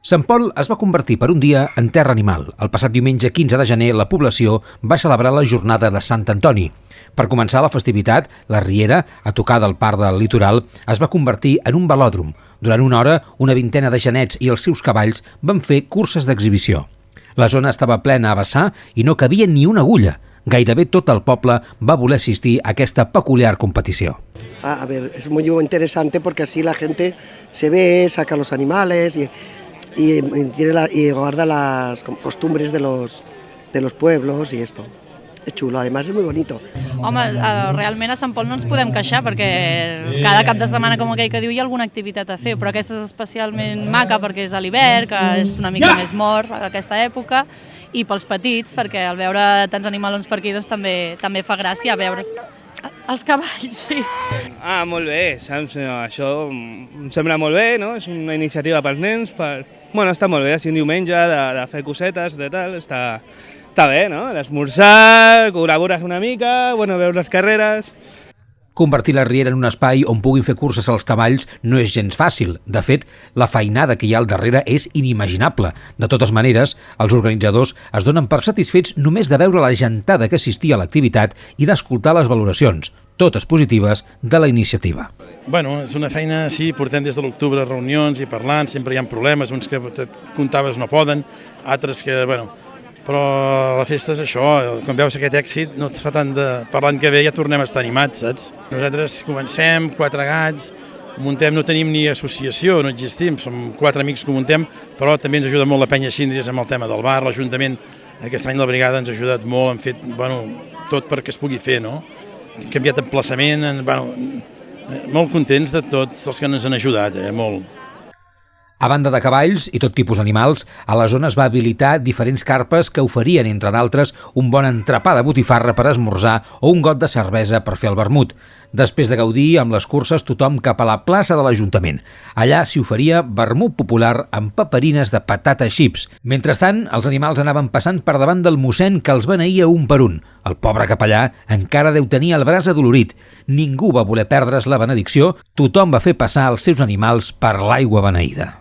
Sant Pol es va convertir per un dia en terra animal. El passat diumenge 15 de gener la població va celebrar la jornada de Sant Antoni. Per començar la festivitat, la Riera, a tocar del Parc del Litoral, es va convertir en un velòdrom. Durant una hora, una vintena de genets i els seus cavalls van fer curses d'exhibició. La zona estava plena a vessar i no cabia ni una agulla. Gairebé tot el poble va voler assistir a aquesta peculiar competició. A ver, es muy interesante porque así la gente se ve, saca los animales y guarda las costumbres de los pueblos y esto. És xulo, además és molt bonito. Home, realment a Sant Pol no ens podem queixar perquè cada cap de setmana, com aquell que diu, hi ha alguna activitat a fer, però aquesta és especialment maca perquè és a l'hivern, que és una mica més mort a aquesta època, i pels petits, perquè al veure tants animalons per aquí doncs, també fa gràcia veure els cavalls, sí. Molt bé, saps? Això em sembla molt bé, no? És una iniciativa pels nens, Bueno, està molt bé, així un diumenge de fer cosetes, de tal, està bé, no? L'esmorzar, col·labores una mica, veure les carreres. Convertir la Riera en un espai on puguin fer curses als cavalls no és gens fàcil. De fet, la feinada que hi ha al darrere és inimaginable. De totes maneres, els organitzadors es donen per satisfets només de veure la gentada que assistia a l'activitat i d'escoltar les valoracions, totes positives, de la iniciativa. Bueno, és una feina, sí, portem des de l'octubre reunions i parlant, sempre hi ha problemes, uns que comptaves no poden, altres que, però la festa és això, quan veus aquest èxit no et fa tant de... Per l'any que ve ja tornem a estar animats, saps? Nosaltres comencem, 4 gats, muntem, no tenim ni associació, no existim, som 4 amics que muntem, però també ens ajuda molt la penya Síndries amb el tema del bar, l'Ajuntament, aquest any la brigada ens ha ajudat molt, han fet tot perquè es pugui fer, no? Hem canviat d'emplaçament, molt contents de tots els que ens han ajudat, molt. A banda de cavalls i tot tipus d'animals, a la zona es va habilitar diferents carpes que oferien, entre d'altres, un bon entrepà de botifarra per esmorzar o un got de cervesa per fer el vermut. Després de gaudir amb les curses, tothom cap a la plaça de l'Ajuntament. Allà s'hi oferia vermut popular amb paperines de patata xips. Mentrestant, els animals anaven passant per davant del mossèn que els beneïa un per un. El pobre capellà encara deu tenir el braç adolorit. Ningú va voler perdre's la benedicció, tothom va fer passar els seus animals per l'aigua beneïda.